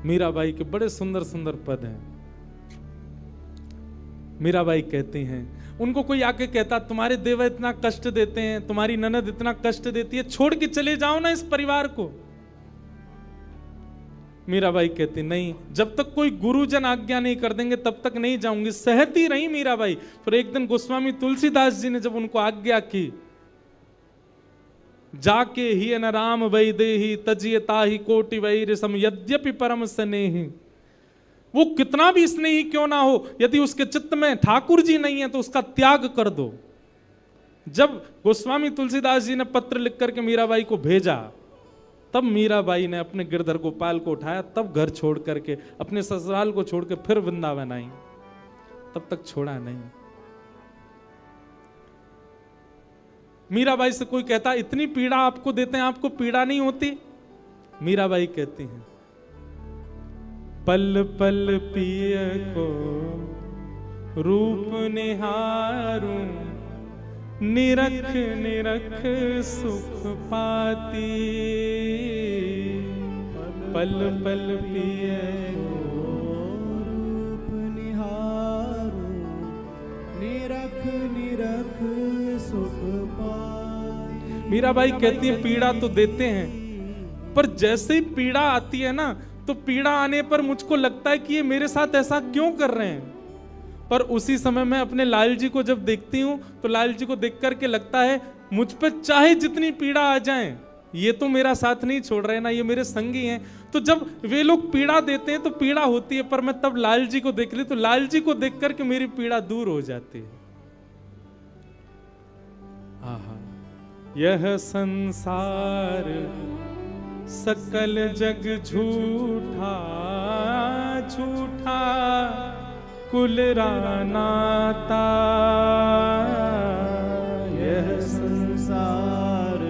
मीराबाई के बड़े सुंदर सुंदर पद हैं। मीराबाई कहती हैं, उनको कोई आके कहता तुम्हारे देवर इतना कष्ट देते हैं, तुम्हारी ननद इतना कष्ट देती है, छोड़ के चले जाओ ना इस परिवार को। मीराबाई कहती नहीं, जब तक कोई गुरुजन आज्ञा नहीं कर देंगे तब तक नहीं जाऊंगी। सहती रही मीराबाई। फिर एक दिन गोस्वामी तुलसीदास जी ने जब उनको आज्ञा की, जाके ही न राम वैदेही तजियता ही कोटि वैरिसम यद्यपि परम स्नेही। वो कितना भी स्नेही क्यों ना हो, यदि उसके चित्त में ठाकुर जी नहीं है तो उसका त्याग कर दो। जब गोस्वामी तुलसीदास जी ने पत्र लिख करके मीराबाई को भेजा, तब मीराबाई ने अपने गिरधर गोपाल को उठाया, तब घर छोड़ करके अपने ससुराल को छोड़ के फिर वृंदावन आई। तब तक छोड़ा नहीं। मीराबाई से कोई कहता इतनी पीड़ा आपको देते हैं, आपको पीड़ा नहीं होती? मीराबाई कहती हैं, पल पल पिय को रूप निहारूं, निरख निरख सुख पाती। पल पल पिय को रूप निहारूं, निरख निरख सुख पाती। मीराबाई कहती है पीड़ा तो देते हैं, पर जैसे ही पीड़ा आती है ना, तो पीड़ा आने पर मुझको लगता है कि ये मेरे साथ ऐसा क्यों कर रहे हैं। पर उसी समय मैं अपने लाल जी को जब देखती हूँ तो लाल जी को देख करके लगता है मुझ पे चाहे जितनी पीड़ा आ जाए, ये तो मेरा साथ नहीं छोड़ रहे ना, ये मेरे संगी हैं। तो जब वे लोग पीड़ा देते हैं तो पीड़ा होती है, पर मैं तब लाल जी को देख ली तो लाल जी को देख करके मेरी पीड़ा दूर हो जाती है। आहा, यह संसार सकल जग झूठा, झूठा कुल रानाता। यह संसार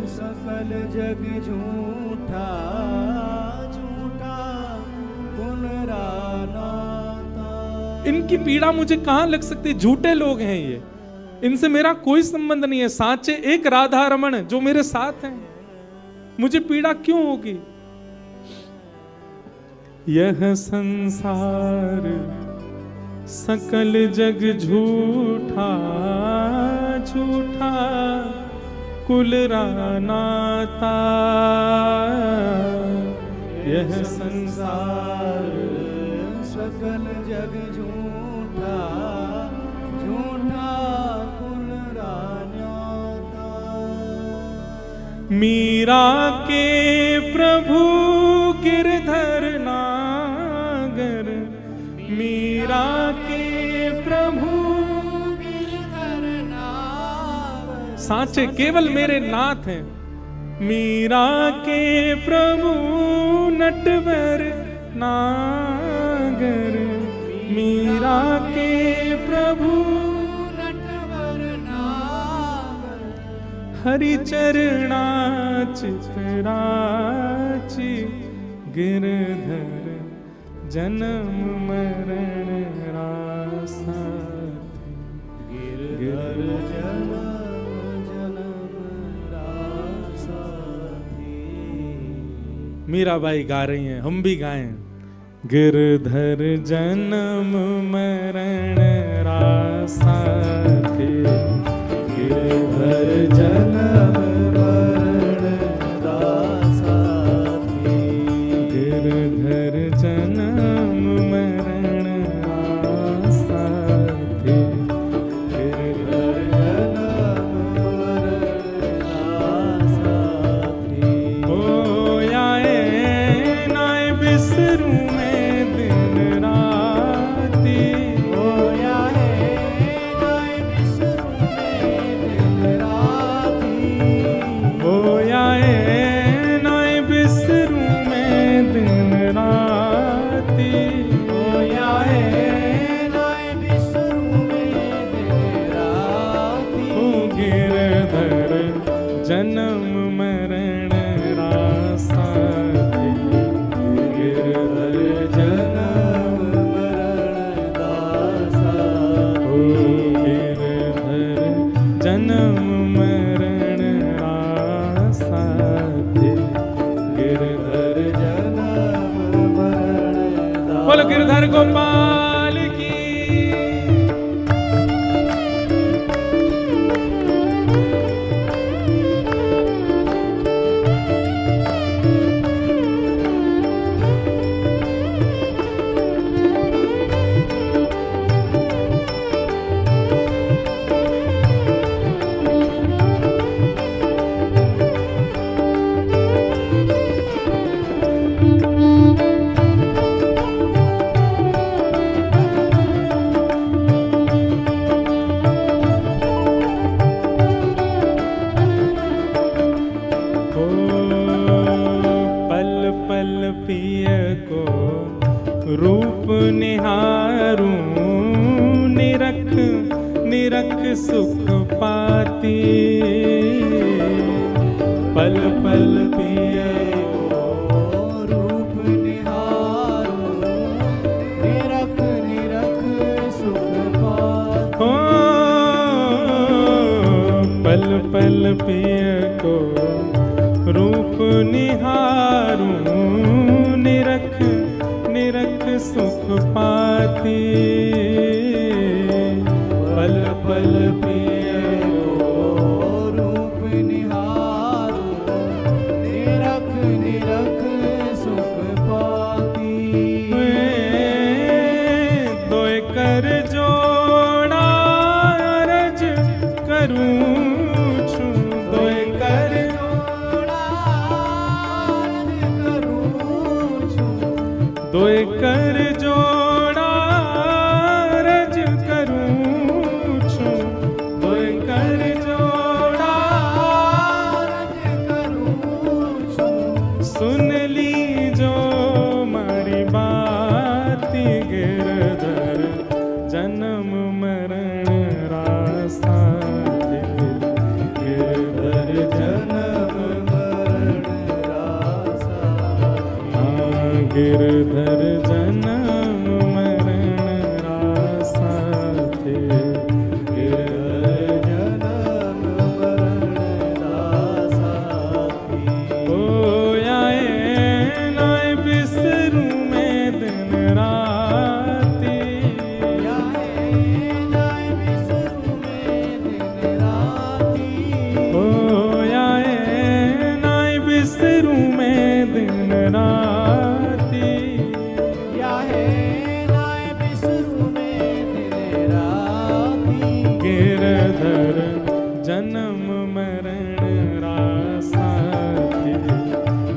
सकल जग झूठा, झूठा कुल रानाता। इनकी पीड़ा मुझे कहां लग सकती है? झूठे लोग हैं ये, इनसे मेरा कोई संबंध नहीं है। साचे एक राधा रमण जो मेरे साथ हैं, मुझे पीड़ा क्यों होगी? यह संसार सकल जग झूठा, झूठा कुल रानाता। यह संसार सकल जग झूठा, झूठा कुल रानाता। मीरा के प्रभु गिरधर नागर, मीरा के प्रभु गिरधर नागर। साचे केवल मेरे नाथ हैं। मीरा के प्रभु नटवर नागर, मीरा के प्रभु नटवर नागर। हरि चरणा चितराची, गिरधर जन्म मरण रासा। गिरधर जन्म रासा। मीराबाई गा रही हैं, हम भी गाएं। गिरधर जन्म मरण रासा थे, गिरधर जन्म मरण रासा थे। गिरधर जन्म मरण रासा थे, गिरधर जन्म मरण रासा थे। ओ आए नाय बिसरू में दिन राती, ओ आए नाय बिसरू में दिन राती। ओ आए नाय बिसरू में दिन राती, ओ आए नाय बिसरू में दिन राती। ओ गिरधर जन्म मरण रासा थे, गिरधर जन्म मरण रासा। ओ गिरधर जन्म मरण रासा थे, गिरधर जन्म गोपाल की। रूप निहारूं निरख निरख सुख पाती। पल पल पिय रूप निहारूं निरख निरख सुख पाती। पल पल पिय को रूप निहारूं निरख निरख सुख पाती। पल पल पिय को रूप निहारूं निरख निरख सुख पाती। दोय कर जोड़ा अरज करूं छूं। दोय कर दोय कर जोड़ा रज करूं छूं। दोय कर जोड़ा रज करूं छूं। सुन ली जो मारी बाती। गिरधर जन्म मरण रासा। गिरधर जन्म मरण रासा। गिरधर जन्म मरण रासा थे। गिरधर जन्म मरण रासा थी। ओ आए नाय बिसरूं मैं दिन राती। आए नाय बिसरूं मैं दिन राती। ओ आए नाय बिसरूं मैं दिन राती। गिरधर जन्म मरण रासा थे।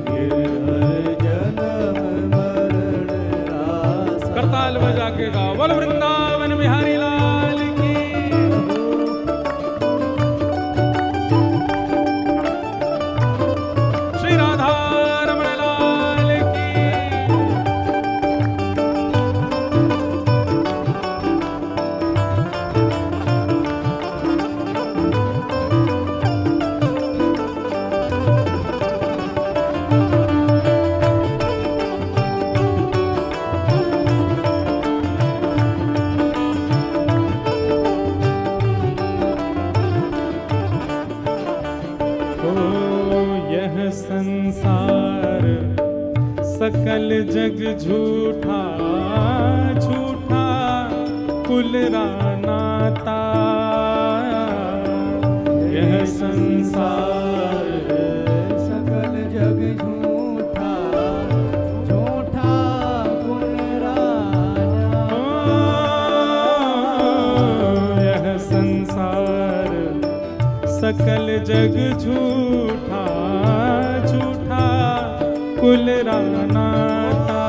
गिरधर जन्म मरण रासा। करताल बजा के गाओ बोल वृंदावन बिहारी लाल की। श्री राधा रमण लाल की। संसार सकल जग झूठा झूठा कुलरा नाता। यह संसार सकल जग झूठा झूठा कुलरा नाता। यह संसार सकल जग झूठा झूठा कुलरा नाता।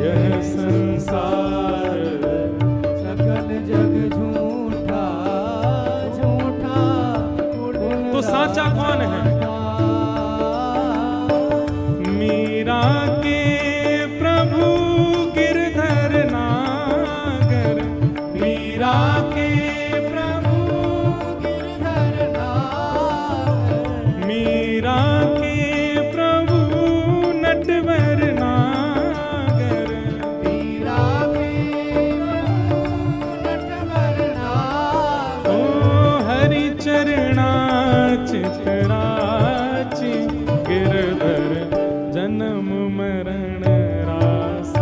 यह संसार सकल जग झूठा झूठा। तो साचा कौन है? मीरा के प्रभु गिरधर नागर। मीरा के मीरा के प्रभु नटवर नागर। मीरा के नटवर नागर। ओ हरि चरणा चितराची। गिरधर जन्म मरण रास।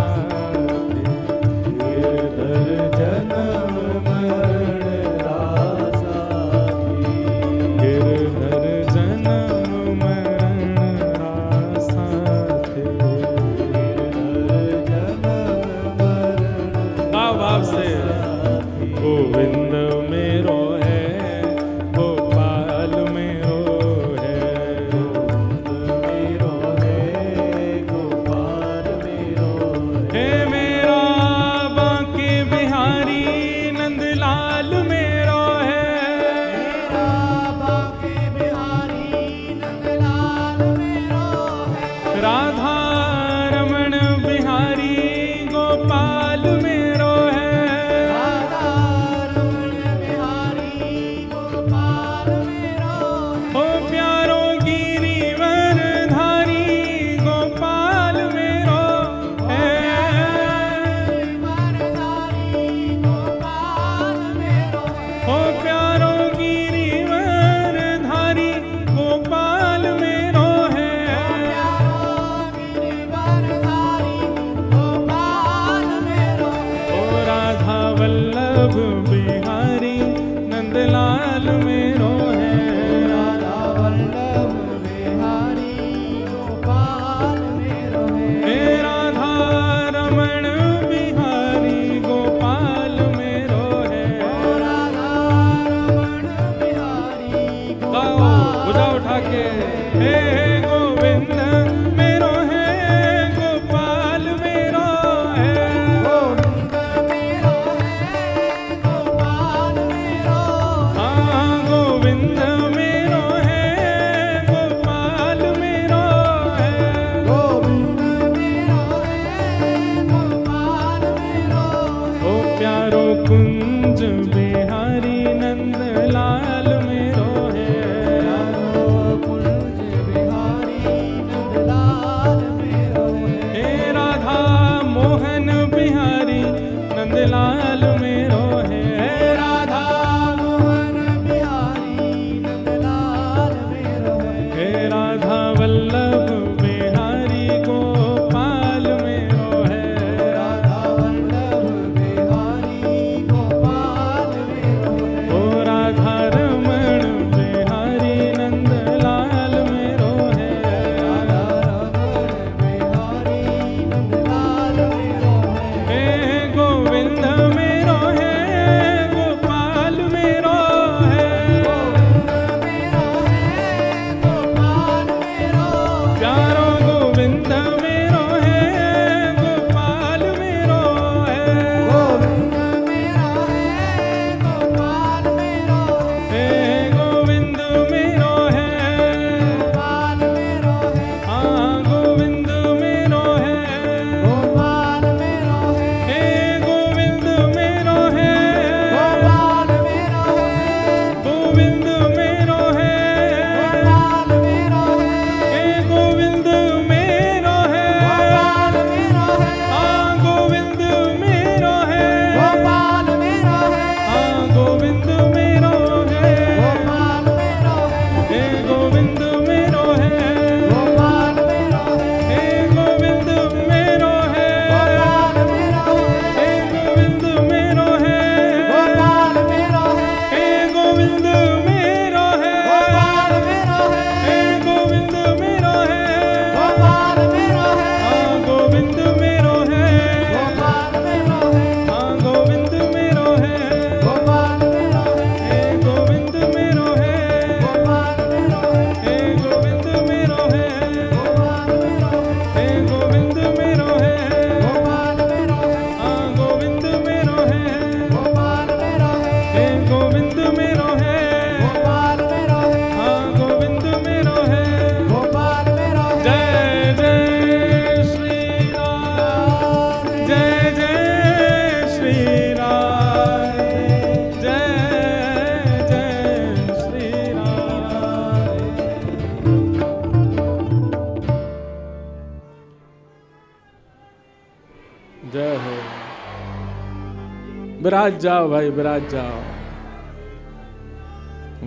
विराज जाओ भाई, विराज जाओ।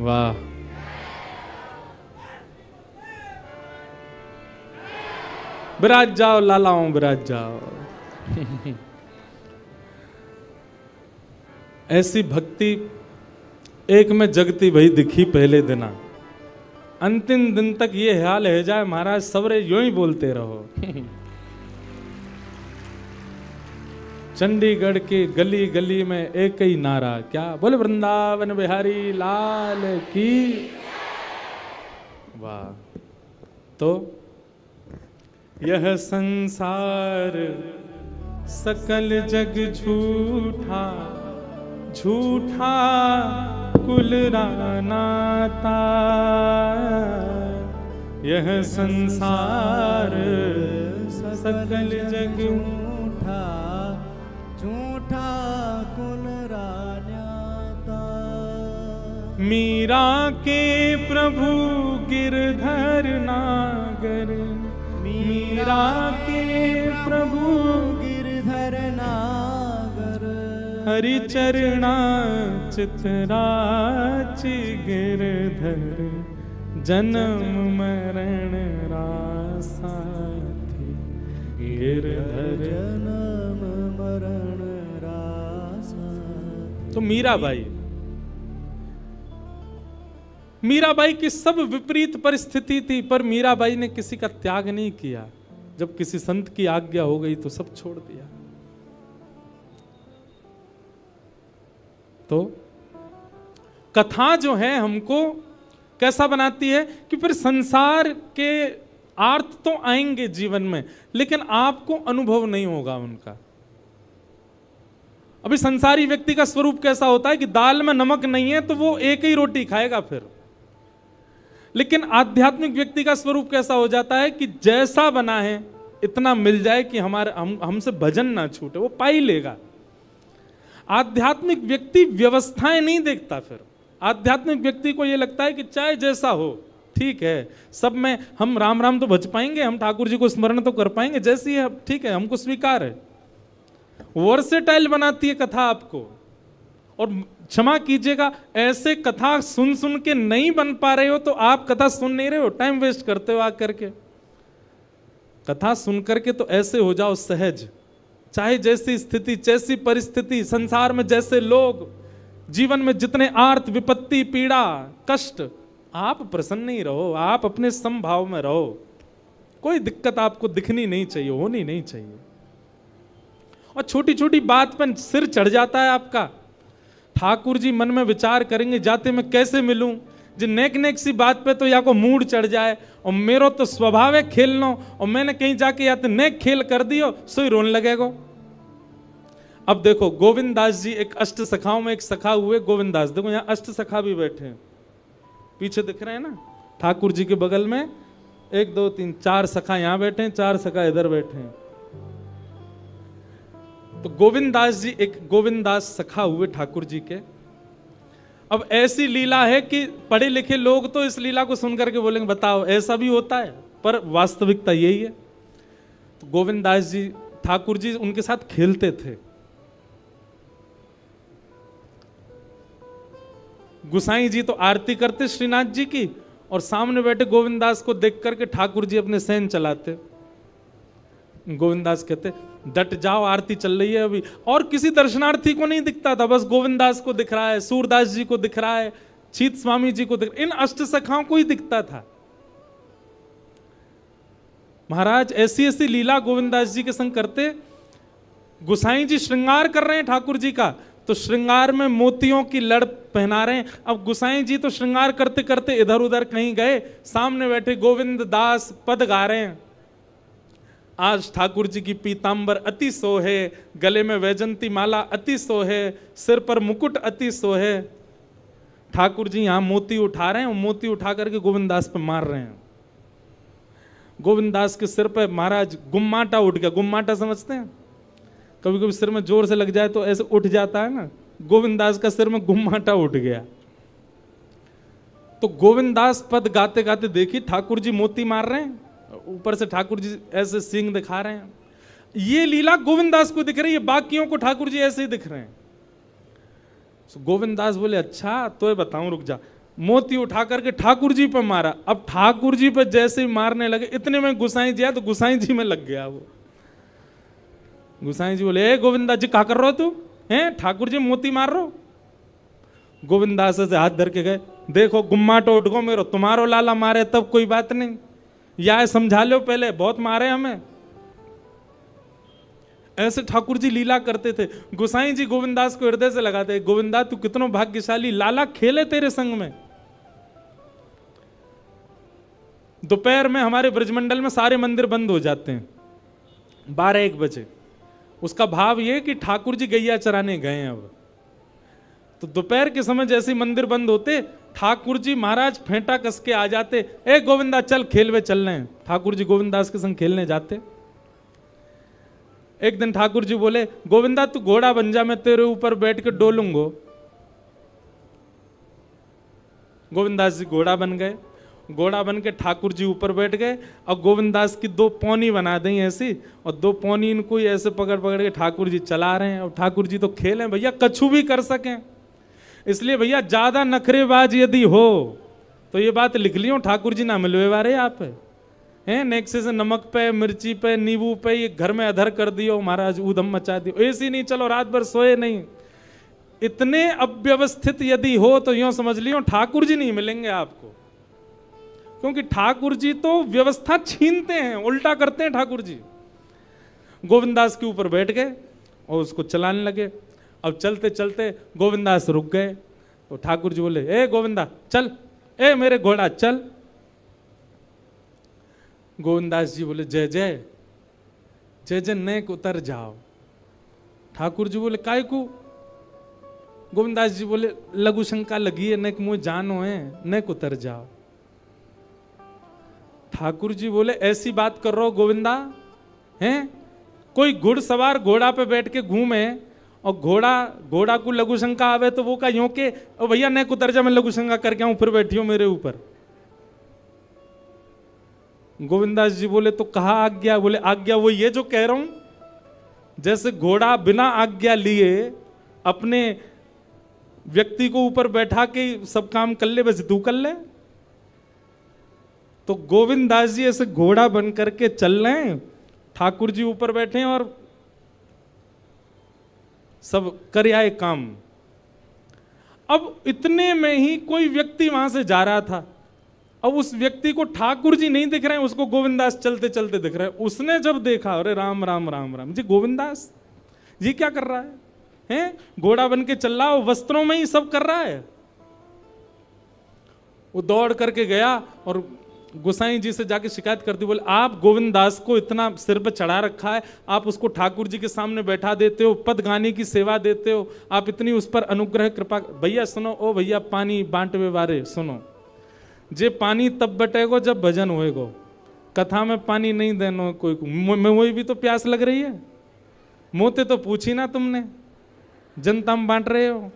वाह, विराज जाओ लालाओं, विराज जाओ। ऐसी भक्ति एक में जगती भई दिखी पहले दिना, अंतिम दिन तक ये हाल है जाए महाराज सवरे यूं ही बोलते रहो। चंडीगढ़ के गली गली में एक ही नारा, क्या बोले वृंदावन बिहारी लाल की। वाह। तो यह संसार सकल जग झूठा, झूठा कुल नाता। यह संसार सकल जग झूठा, झूठा कुल रान्याता। मीरा के प्रभु गिरधर नागर, मीरा के प्रभु गिरधर नागर। हरि चरणा चितराचि गिरधर, जन्म मरण रासा थी गिरधर। जन्म मरण रासा। तो मीराबाई मीराबाई की सब विपरीत परिस्थिति थी, पर मीराबाई ने किसी का त्याग नहीं किया। जब किसी संत की आज्ञा हो गई तो सब छोड़ दिया। तो कथा जो है हमको कैसा बनाती है कि फिर संसार के अर्थ तो आएंगे जीवन में, लेकिन आपको अनुभव नहीं होगा उनका। अभी संसारी व्यक्ति का स्वरूप कैसा होता है कि दाल में नमक नहीं है तो वो एक ही रोटी खाएगा फिर। लेकिन आध्यात्मिक व्यक्ति का स्वरूप कैसा हो जाता है कि जैसा बना है इतना मिल जाए कि हमसे भजन ना छूटे, वो पा ही लेगा। आध्यात्मिक व्यक्ति व्यवस्थाएं नहीं देखता। फिर आध्यात्मिक व्यक्ति को यह लगता है कि चाहे जैसा हो ठीक है, सब में हम राम राम तो भज पाएंगे, हम ठाकुर जी को स्मरण तो कर पाएंगे, जैसी है ठीक है, हमको स्वीकार है। वर्सेटाइल बनाती है कथा आपको। और क्षमा कीजिएगा, ऐसे कथा सुन सुन के नहीं बन पा रहे हो तो आप कथा सुन नहीं रहे हो, टाइम वेस्ट करते हो आकर के। कथा सुन करके तो ऐसे हो जाओ सहज, चाहे जैसी स्थिति जैसी परिस्थिति, संसार में जैसे लोग, जीवन में जितने आर्त विपत्ति पीड़ा कष्ट, आप प्रसन्न ही रहो, आप अपने समभाव में रहो। कोई दिक्कत आपको दिखनी नहीं चाहिए, होनी नहीं चाहिए। और छोटी छोटी बात पर सिर चढ़ जाता है आपका। ठाकुर जी मन में विचार करेंगे जाते मैं कैसे मिलूं, जो नेक नेक सी बात पे तो या को मूड चढ़ जाए, और मेरो तो स्वभाव है खेलना, और मैंने कहीं जाके या तो नेक खेल कर दियो सो ही रोने लगेगा। अब देखो गोविंद दास जी एक अष्ट सखाओं में एक सखा हुए गोविंद दास, देखो यहाँ अष्ट सखा भी बैठे हैं, पीछे दिख रहे हैं ना, ठाकुर जी के बगल में 1 2 3 4 सखा यहाँ बैठे हैं, 4 सखा इधर बैठे हैं। तो गोविंद दास जी एक गोविंद दास सखा हुए ठाकुर जी के। अब ऐसी लीला है कि पढ़े लिखे लोग तो इस लीला को सुनकर के बोलेंगे बताओ ऐसा भी होता है, पर वास्तविकता यही है। तो गोविंद दास जी ठाकुर जी उनके साथ खेलते थे। गुसाई जी तो आरती करते श्रीनाथ जी की, और सामने बैठे गोविंद दास को देख करके ठाकुर जी अपने सहन चलाते। गोविंद दास कहते डट जाओ आरती चल रही है अभी, और किसी दर्शनार्थी को नहीं दिखता था, बस गोविंद दास को दिख रहा है, सूरदास जी को दिख रहा है, चीत स्वामी जी को दिख, इन अष्ट सखाओं को ही दिखता था। महाराज ऐसी ऐसी लीला गोविंद दास जी के संग करते। गुसाई जी श्रृंगार कर रहे हैं ठाकुर जी का, तो श्रृंगार में मोतियों की लड़ पहना रहे हैं। अब गुसाई जी तो श्रृंगार करते करते इधर उधर कहीं गए, सामने बैठे गोविंद दास पद गा रहे हैं। आज ठाकुर जी की पीतांबर अति सोहे, गले में वैजंती माला अति सोहे, सिर पर मुकुट अति सोहे। ठाकुर जी यहाँ मोती उठा रहे हैं, मोती उठा करके गोविंद दास पे मार रहे हैं। गोविंद दास के सिर पे महाराज गुम्माटा उठ गया। गुम्माटा समझते हैं, कभी कभी सिर में जोर से लग जाए तो ऐसे उठ जाता है ना, गोविंद दास का सिर में गुम्माटा उठ गया। तो गोविंद दास पद गाते गाते देखिए ठाकुर जी मोती मार रहे हैं, ऊपर से ठाकुर जी ऐसे सींग दिखा रहे हैं। ये लीला गोविंद दास को दिख रही है, बाकियों को ठाकुर जी ऐसे ही दिख रहे हैं। तो गोविंद दास बोले अच्छा तो ये बताऊं, रुक जा। मोती उठा करके ठाकुर जी पे मारा। अब ठाकुर जी पे जैसे ही मारने लगे, इतने में गुसाई जी आया तो गुसाई जी में लग गया वो। गुसाई जी बोले ए गोविंदा जी क्या कर रहे हो तू, हैं ठाकुर जी मोती मार रहे हो। गोविंद दास से हाथ धर के गए, देखो गुम्माटो उठ गो मेरो, तुम्हारो लाला मारे तब कोई बात नहीं, या समझा लो पहले बहुत मारे हमें। ऐसे ठाकुर जी लीला करते थे। गोसाई जी गोविंद दास को हृदय से लगाते, गोविंदा तू कितनो भाग्यशाली, लाला खेले तेरे संग में। दोपहर में हमारे ब्रजमंडल में सारे मंदिर बंद हो जाते हैं 12-1 बजे। उसका भाव यह कि ठाकुर जी गैया चराने गए हैं। अब तो दोपहर के समय जैसे मंदिर बंद होते, ठाकुर जी महाराज फेंटा कस के आ जाते, ए गोविंदा चल खेलवे चल रहे हैं। ठाकुर जी गोविंद दास के संग खेलने जाते। एक दिन ठाकुर जी बोले गोविंदा तू घोड़ा बन जा, मैं तेरे ऊपर बैठ के डोलूंगो। गोविंद दास जी घोड़ा बन गए। घोड़ा बन के ठाकुर जी ऊपर बैठ गए, और गोविंद दास की 2 पौनी बना दी ऐसी, और 2 पौनी इनको ही ऐसे पकड़ पकड़ के ठाकुर जी चला रहे हैं। और ठाकुर जी तो खेले भैया, कछु भी कर सकें, इसलिए भैया ज्यादा नखरेबाज यदि हो तो ये बात लिख लियो, ठाकुर जी ना मिलवे वारे आप हैं। नेक्से से नमक पे, मिर्ची पे, नींबू पे ये घर में अधर कर दियो महाराज, ऊधम मचा दियो। ऐसी नहीं चलो रात भर सोए नहीं, इतने अव्यवस्थित यदि हो तो यूं समझ लियो ठाकुर जी नहीं मिलेंगे आपको, क्योंकि ठाकुर जी तो व्यवस्था छीनते हैं, उल्टा करते हैं ठाकुर जी। गोविंदास के ऊपर बैठ गए और उसको चलाने लगे। अब चलते चलते गोविंदास रुक गए तो ठाकुर जी बोले, ए गोविंदा चल, ए मेरे घोड़ा चल। गोविंदास जी बोले, जय जय जय जय, नेक उतर जाओ। ठाकुर जी बोले, काय को? गोविंदास जी बोले, लघु शंका लगी है, नेक मुझे जानो है, नेक उतर जाओ। ठाकुर जी बोले, ऐसी बात कर रहे हो गोविंदा हैं? कोई घुड़सवार घोड़ा पे बैठ के घूमे और घोड़ा को लघु शंका आवे तो वो का यूं के, ओ भैया नेक उतर जा, मैं लघु शंका करके आऊं, फिर बैठी हो मेरे ऊपर। गोविंदास जी बोले, तो कहा आज्ञा? बोले, आज्ञा वो ये जो कह रहा हूं, जैसे घोड़ा बिना आज्ञा लिए अपने व्यक्ति को ऊपर बैठा के सब काम कर ले, बस तू कर ले। तो गोविंदास जी ऐसे घोड़ा बन करके चल रहे हैं, ठाकुर जी ऊपर बैठे हैं और सब कर आए काम। अब इतने में ही कोई व्यक्ति वहां से जा रहा था। अब उस व्यक्ति को ठाकुर जी नहीं दिख रहे हैं, उसको गोविंदास चलते चलते दिख रहे हैं। उसने जब देखा, अरे राम राम राम राम जी, गोविंदास जी क्या कर रहा है? हैं? घोड़ा बन के चल रहा है, वस्त्रों में ही सब कर रहा है। वो दौड़ करके गया और गोसाई जी से जाके शिकायत कर दी। बोले, आप गोविंदास को इतना सिर पर चढ़ा रखा है, आप उसको ठाकुर जी के सामने बैठा देते हो, पद गाने की सेवा देते हो, आप इतनी उस पर अनुग्रह कृपा। भैया सुनो, ओ भैया पानी बांटवे बारे सुनो, जे पानी तब बटेगो जब भजन होएगो, कथा में पानी नहीं देनो कोई को। मैं वही भी तो प्यास लग रही है, मोते तो पूछी ना तुमने, जनता में बांट रहे हो।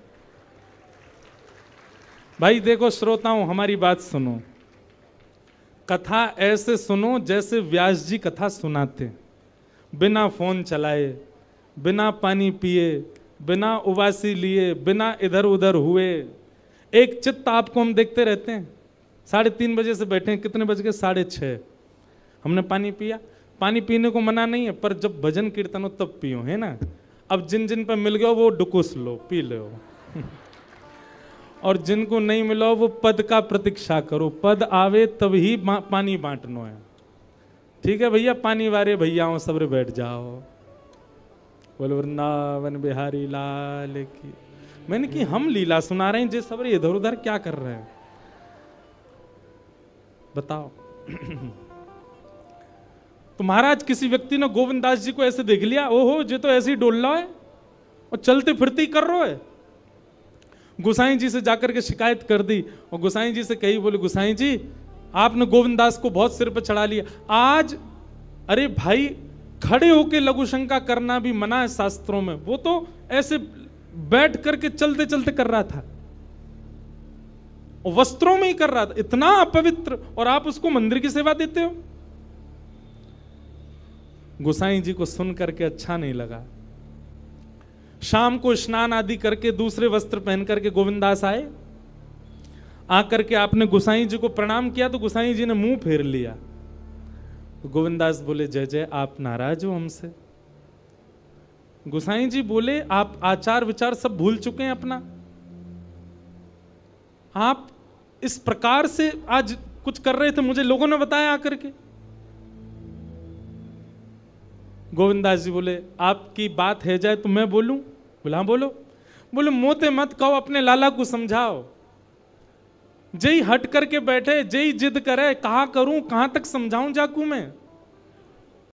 भाई देखो श्रोताओं, हमारी बात सुनो, कथा ऐसे सुनो जैसे व्यास जी कथा सुनाते, बिना फोन चलाए, बिना पानी पिए, बिना उबासी लिए, बिना इधर उधर हुए, एक चित्त आपको हम देखते रहते हैं। 3:30 बजे से बैठे हैं, कितने बज गए? 6:30। हमने पानी पिया। पानी पीने को मना नहीं है, पर जब भजन कीर्तन हो तब पियो, है ना। अब जिन जिन पर मिल गया वो डुकुस लो, पी लो और जिनको नहीं मिला वो पद का प्रतीक्षा करो, पद आवे तब ही पानी बांटनो है। ठीक है भैया, पानी वारे भैयाओं सबरे बैठ जाओ। बोलो वृंदावन बिहारी लाल की। मैंने कि हम लीला सुना रहे हैं, जे सबरे इधर उधर क्या कर रहे हैं बताओ। तो महाराज किसी व्यक्ति ने गोविंदास जी को ऐसे देख लिया, ओहो जे तो ऐसे ही डोल रहा है और चलते फिरते ही कर रहा है। गोसाई जी से जाकर के शिकायत कर दी और गोसाई जी से कही, बोले गोसाई जी आपने गोविंदास को बहुत सिर पर चढ़ा लिया आज। अरे भाई, खड़े होके लघु शंका करना भी मना है शास्त्रों में, वो तो ऐसे बैठ करके चलते चलते कर रहा था, वस्त्रों में ही कर रहा था, इतना अपवित्र, और आप उसको मंदिर की सेवा देते हो। गोसाई जी को सुन करके अच्छा नहीं लगा। शाम को स्नान आदि करके दूसरे वस्त्र पहन करके गोविंदास आए। आकर के आपने गोसाई जी को प्रणाम किया तो गोसाई जी ने मुंह फेर लिया। तो गोविंदास बोले, जय जय, आप नाराज हो हमसे? गोसाई जी बोले, आप आचार विचार सब भूल चुके हैं अपना। आप इस प्रकार से आज कुछ कर रहे थे, मुझे लोगों ने बताया आकर के। गोविंदास जी बोले, आपकी बात है जाए तो मैं बोलूं? बोला हाँ बोलो। बोले, मोते मत कहो, अपने लाला को समझाओ। जय हट करके बैठे, जय जिद करे, कहा करूं, कहां तक समझाऊं जाकू मैं?